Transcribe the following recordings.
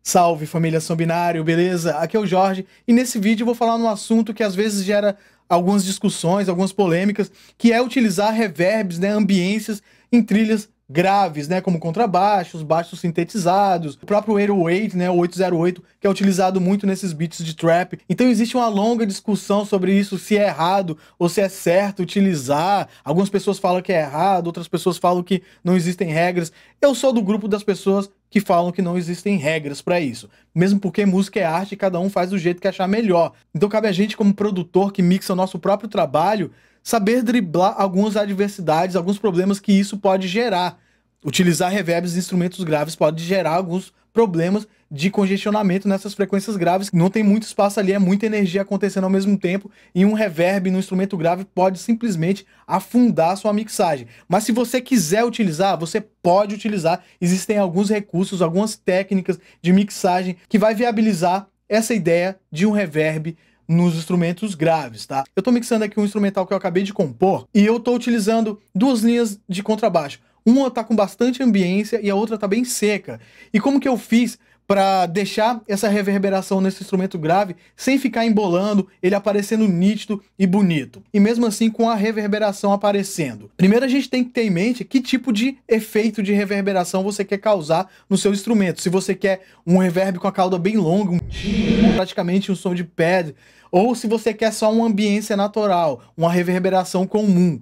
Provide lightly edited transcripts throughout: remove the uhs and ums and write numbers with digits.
Salve família Som Binário, beleza? Aqui é o Jorge e nesse vídeo eu vou falar num assunto que às vezes gera algumas discussões, algumas polêmicas, que é utilizar reverbs, né, ambiências em trilhas graves, né, como contrabaixos, baixos sintetizados, o próprio 808, né, o 808, que é utilizado muito nesses beats de trap. Então existe uma longa discussão sobre isso, se é errado ou se é certo utilizar. Algumas pessoas falam que é errado, outras pessoas falam que não existem regras. Eu sou do grupo das pessoas que falam que não existem regras para isso. Mesmo porque música é arte e cada um faz do jeito que achar melhor. Então cabe a gente, como produtor que mixa o nosso próprio trabalho, saber driblar algumas adversidades, alguns problemas que isso pode gerar. Utilizar reverbs e instrumentos graves pode gerar alguns problemas de congestionamento nessas frequências graves. Não tem muito espaço ali, é muita energia acontecendo ao mesmo tempo, e um reverb no instrumento grave pode simplesmente afundar a sua mixagem. Mas se você quiser utilizar, você pode utilizar. Existem alguns recursos, algumas técnicas de mixagem que vai viabilizar essa ideia de um reverb nos instrumentos graves, tá? Eu tô mixando aqui um instrumental que eu acabei de compor e eu tô utilizando duas linhas de contrabaixo. Uma tá com bastante ambiência e a outra tá bem seca. E como que eu fiz para deixar essa reverberação nesse instrumento grave sem ficar embolando, ele aparecendo nítido e bonito? E mesmo assim com a reverberação aparecendo. Primeiro a gente tem que ter em mente que tipo de efeito de reverberação você quer causar no seu instrumento. Se você quer um reverb com a cauda bem longa, um timbre, praticamente um som de pad, ou se você quer só uma ambiência natural, uma reverberação comum.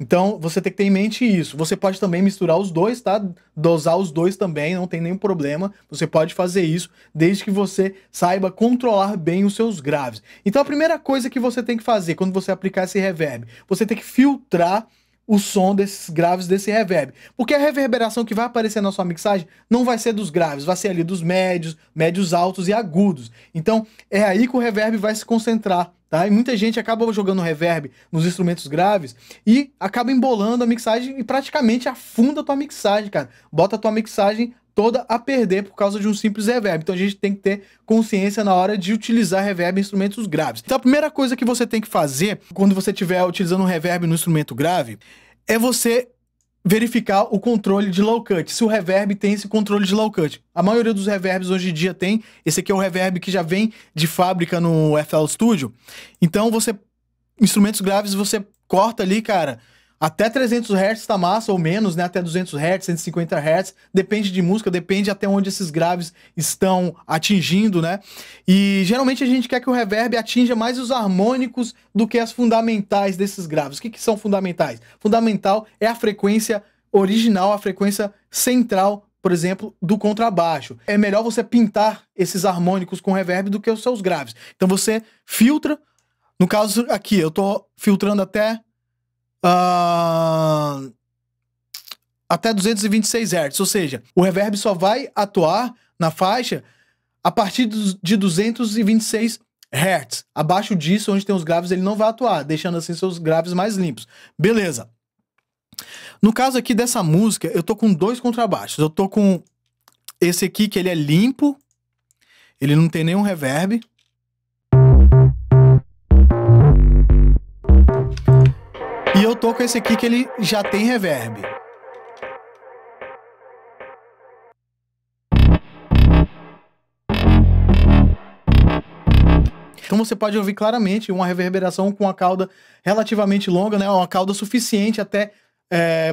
Então, você tem que ter em mente isso. Você pode também misturar os dois, tá? Dosar os dois também, não tem nenhum problema. Você pode fazer isso, desde que você saiba controlar bem os seus graves. Então, a primeira coisa que você tem que fazer quando você aplicar esse reverb, você tem que filtrar o som desses graves desse reverb. Porque a reverberação que vai aparecer na sua mixagem não vai ser dos graves, vai ser ali dos médios, médios altos e agudos. Então, é aí que o reverb vai se concentrar. Tá? E muita gente acaba jogando reverb nos instrumentos graves e acaba embolando a mixagem e praticamente afunda a tua mixagem, cara. Bota a tua mixagem toda a perder por causa de um simples reverb. Então a gente tem que ter consciência na hora de utilizar reverb em instrumentos graves. Então a primeira coisa que você tem que fazer quando você estiver utilizando um reverb no instrumento grave é você verificar o controle de low cut, se o reverb tem esse controle de low cut. A maioria dos reverbs hoje em dia tem. Esse aqui é o reverb que já vem de fábrica no FL Studio. Então instrumentos graves você corta ali, cara, até 300 Hz tá massa, ou menos, né, até 200 Hz, 150 Hz, depende de música, depende até onde esses graves estão atingindo, né, e geralmente a gente quer que o reverb atinja mais os harmônicos do que as fundamentais desses graves. O que que são fundamentais? Fundamental é a frequência original, a frequência central, por exemplo, do contrabaixo. É melhor você pintar esses harmônicos com reverb do que os seus graves. Então você filtra, no caso aqui, eu tô filtrando até 226 Hz, ou seja, o reverb só vai atuar na faixa a partir de 226 Hz. Abaixo disso, onde tem os graves, ele não vai atuar, deixando assim seus graves mais limpos. Beleza. No caso aqui dessa música, eu tô com dois contrabaixos. Eu tô com esse aqui, que ele é limpo, ele não tem nenhum reverb. E eu tô com esse aqui que ele já tem reverb. Então você pode ouvir claramente uma reverberação com a cauda relativamente longa, né? Uma cauda suficiente até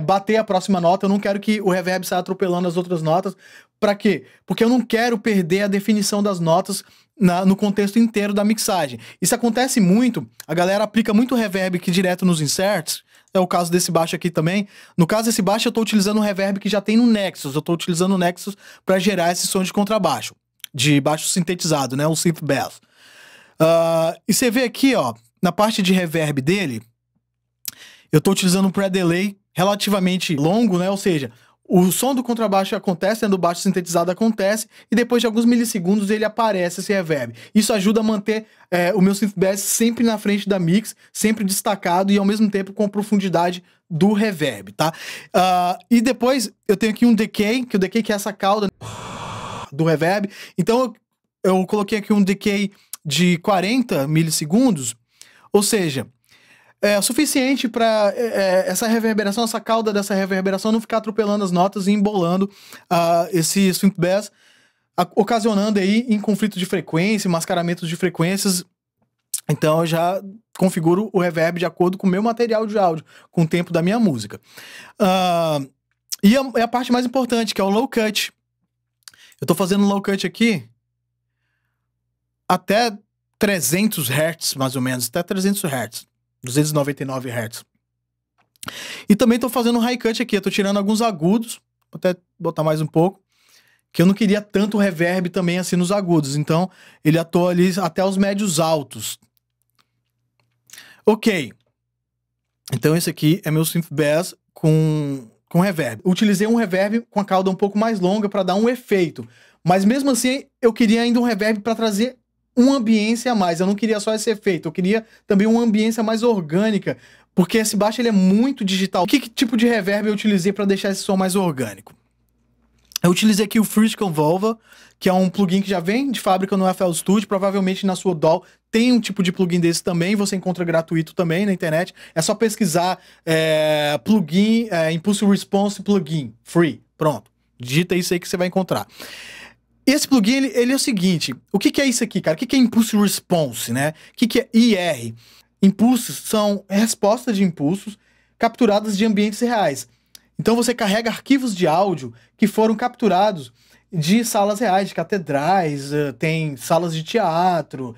bater a próxima nota. Eu não quero que o reverb saia atropelando as outras notas. Pra quê? Porque eu não quero perder a definição das notas no contexto inteiro da mixagem. Isso acontece muito, a galera aplica muito reverb aqui direto nos inserts. É o caso desse baixo aqui também. No caso desse baixo eu tô utilizando um reverb que já tem no Nexus. Eu tô utilizando o Nexus para gerar esse som de contrabaixo, de baixo sintetizado, né? Um synth bass. E você vê aqui, ó, na parte de reverb dele, eu tô utilizando um pré-delay relativamente longo, né? Ou seja, o som do contrabaixo acontece, né, do baixo sintetizado acontece, e depois de alguns milissegundos ele aparece esse reverb. Isso ajuda a manter o meu synth bass sempre na frente da mix, sempre destacado e ao mesmo tempo com a profundidade do reverb, tá? E depois eu tenho aqui um decay, que o decay que é essa cauda do reverb. Então eu coloquei aqui um decay de 40 milissegundos, ou seja, é suficiente para essa reverberação, essa cauda dessa reverberação não ficar atropelando as notas e embolando esse synth bass ocasionando aí em conflito de frequência, mascaramentos de frequências. Então eu já configuro o reverb de acordo com o meu material de áudio, com o tempo da minha música. E a parte mais importante, que é o low cut. Eu tô fazendo low cut aqui até 300 Hz, mais ou menos, até 300 Hz, 299 Hz. E também tô fazendo um high cut aqui, eu tô tirando alguns agudos, vou até botar mais um pouco, que eu não queria tanto reverb também assim nos agudos, então ele atua ali até os médios altos. Ok, então esse aqui é meu synth bass com reverb. Utilizei um reverb com a cauda um pouco mais longa para dar um efeito, mas mesmo assim eu queria ainda um reverb para trazer uma ambiência a mais. Eu não queria só esse efeito, eu queria também uma ambiência mais orgânica, porque esse baixo ele é muito digital. Que tipo de reverb eu utilizei para deixar esse som mais orgânico? Eu utilizei aqui o Fruity Convolver, que é um plugin que já vem de fábrica no FL Studio, provavelmente na sua DAW tem um tipo de plugin desse também, você encontra gratuito também na internet, é só pesquisar plugin, Impulse Response Plugin, free, pronto, digita isso aí que você vai encontrar. Esse plugin, ele é o seguinte, o que é isso aqui, cara? O que é Impulse Response, né? O que é IR? Impulsos são respostas de impulsos capturadas de ambientes reais. Então você carrega arquivos de áudio que foram capturados de salas reais, de catedrais, tem salas de teatro.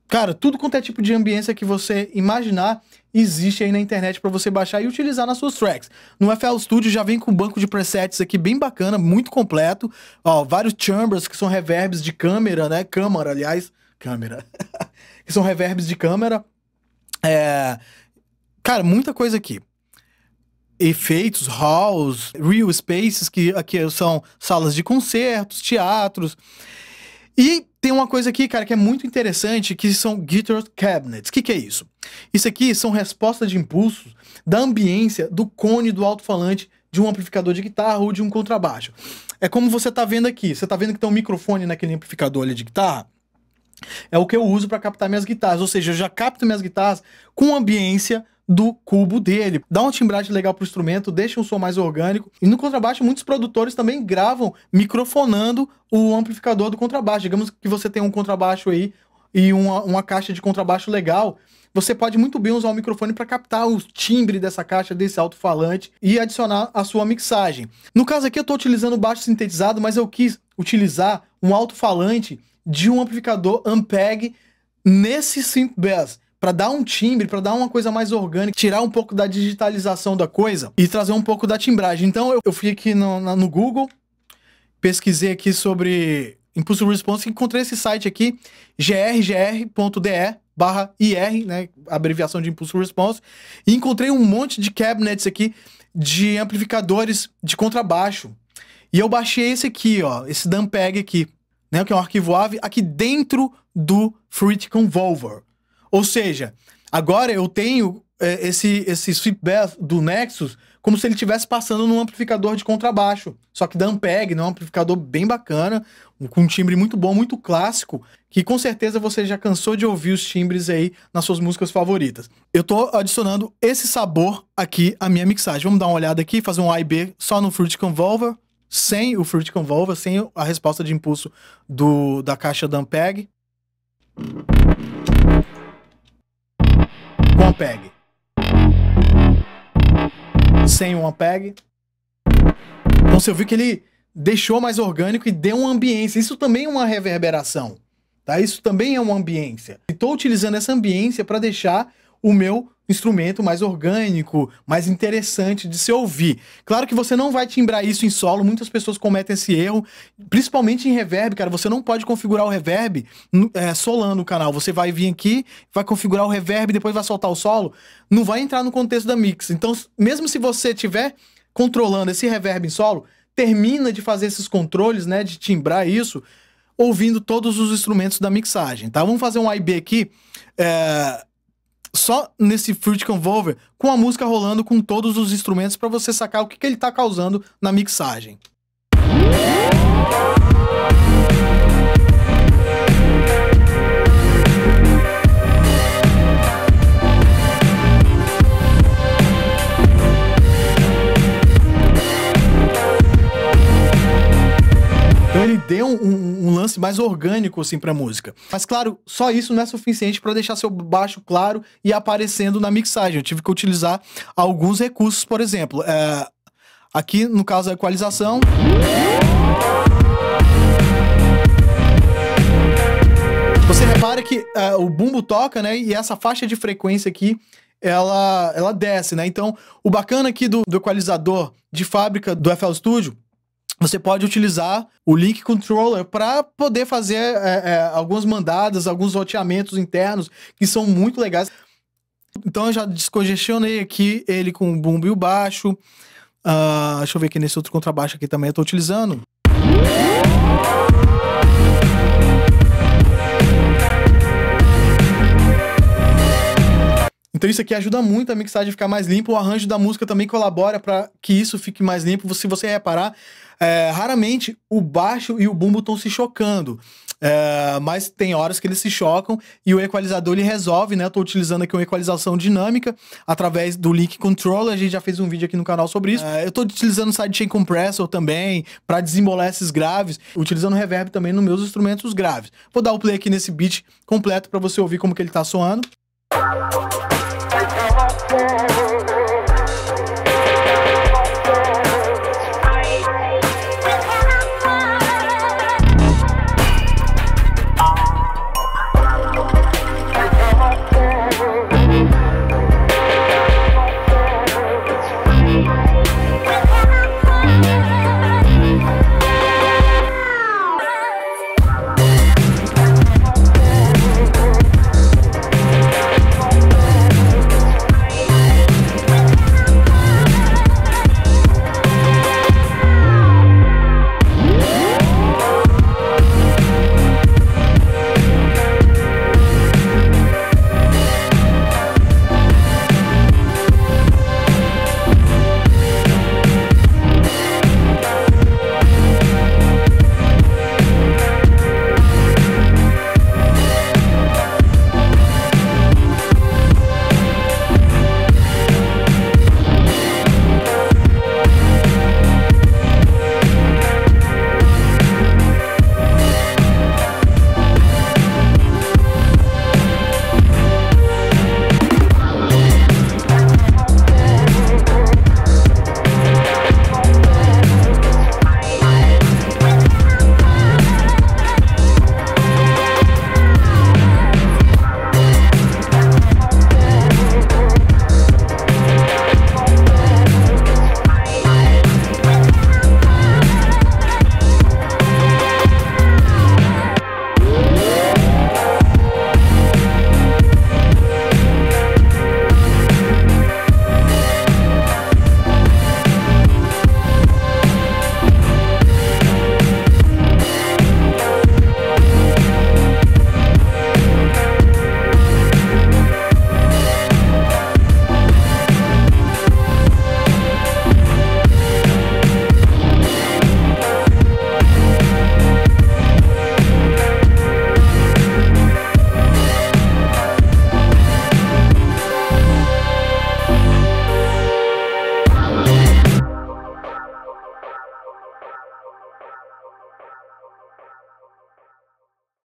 Cara, tudo quanto é tipo de ambiência que você imaginar existe aí na internet para você baixar e utilizar nas suas tracks. No FL Studio já vem com um banco de presets aqui bem bacana, muito completo. Ó, vários chambers que são reverbs de câmera, né? Câmara, aliás. Câmera. Que são reverbs de câmera. Cara, muita coisa aqui. Efeitos, halls, real spaces, que aqui são salas de concertos, teatros. E tem uma coisa aqui, cara, que é muito interessante, que são guitar cabinets. O que é isso? Isso aqui são respostas de impulsos da ambiência do cone do alto-falante de um amplificador de guitarra ou de um contrabaixo. É como você tá vendo aqui. Você tá vendo que tem um microfone naquele amplificador ali de guitarra? É o que eu uso para captar minhas guitarras. Ou seja, eu já capto minhas guitarras com ambiência do cubo dele. Dá uma timbragem legal pro instrumento, deixa um som mais orgânico. E no contrabaixo, muitos produtores também gravam microfonando o amplificador do contrabaixo. Digamos que você tem um contrabaixo aí e uma caixa de contrabaixo legal. Você pode muito bem usar o microfone para captar o timbre dessa caixa, desse alto-falante e adicionar a sua mixagem. No caso aqui eu estou utilizando baixo sintetizado, mas eu quis utilizar um alto-falante de um amplificador Ampeg nesse synth bass, para dar um timbre, para dar uma coisa mais orgânica, tirar um pouco da digitalização da coisa e trazer um pouco da timbragem. Então eu fui aqui no Google, pesquisei aqui sobre Impulse Response e encontrei esse site aqui, grgr.de/IR, né, abreviação de Impulse Response, e encontrei um monte de cabinets aqui de amplificadores de contrabaixo. E eu baixei esse aqui, ó, esse Ampeg aqui, né, que é um arquivo AVI, aqui dentro do Fruity Convolver. Ou seja, agora eu tenho esse sweep bass do Nexus como se ele estivesse passando num amplificador de contrabaixo. Só que da Ampeg, né? Um amplificador bem bacana, com um timbre muito bom, muito clássico, que com certeza você já cansou de ouvir os timbres aí nas suas músicas favoritas. Eu tô adicionando esse sabor aqui à minha mixagem. Vamos dar uma olhada aqui, fazer um A e B só no Fruity Convolver, sem o Fruity Convolver, sem a resposta de impulso da caixa da Ampeg. Com Ampeg. Sem um Ampeg. Então você viu que ele deixou mais orgânico e deu uma ambiência. Isso também é uma reverberação, tá? Isso também é uma ambiência. Estou utilizando essa ambiência para deixar o meu instrumento mais orgânico, mais interessante de se ouvir. Claro que você não vai timbrar isso em solo, muitas pessoas cometem esse erro, principalmente em reverb, cara, você não pode configurar o reverb solando o canal. Você vai vir aqui, vai configurar o reverb, depois vai soltar o solo, não vai entrar no contexto da mix. Então, mesmo se você estiver controlando esse reverb em solo, termina de fazer esses controles, né, de timbrar isso, ouvindo todos os instrumentos da mixagem, tá? Vamos fazer um A e B aqui, só nesse Fruity Convolver, com a música rolando com todos os instrumentos para você sacar o que ele tá causando na mixagem. Então ele deu um ambiente mais orgânico, assim, pra música. Mas, claro, só isso não é suficiente para deixar seu baixo claro e aparecendo na mixagem. Eu tive que utilizar alguns recursos, por exemplo, aqui, no caso, a equalização. Você repara que o bumbo toca, né? E essa faixa de frequência aqui, ela desce, né? Então, o bacana aqui do equalizador de fábrica do FL Studio, você pode utilizar o Link Controller para poder fazer algumas mandadas, alguns roteamentos internos que são muito legais. Então eu já descongestionei aqui ele com o bumbo e o baixo. Deixa eu ver aqui nesse outro contrabaixo aqui também eu tô utilizando. Então isso aqui ajuda muito a mixagem a ficar mais limpa. O arranjo da música também colabora para que isso fique mais limpo. Se você reparar, raramente o baixo e o bumbo estão se chocando. Mas tem horas que eles se chocam e o equalizador ele resolve, né? Eu tô utilizando aqui uma equalização dinâmica através do Link Controller. A gente já fez um vídeo aqui no canal sobre isso. Eu tô utilizando o Sidechain Compressor também para desembolar esses graves, utilizando reverb também nos meus instrumentos graves. Vou dar o play aqui nesse beat completo para você ouvir como que ele tá soando.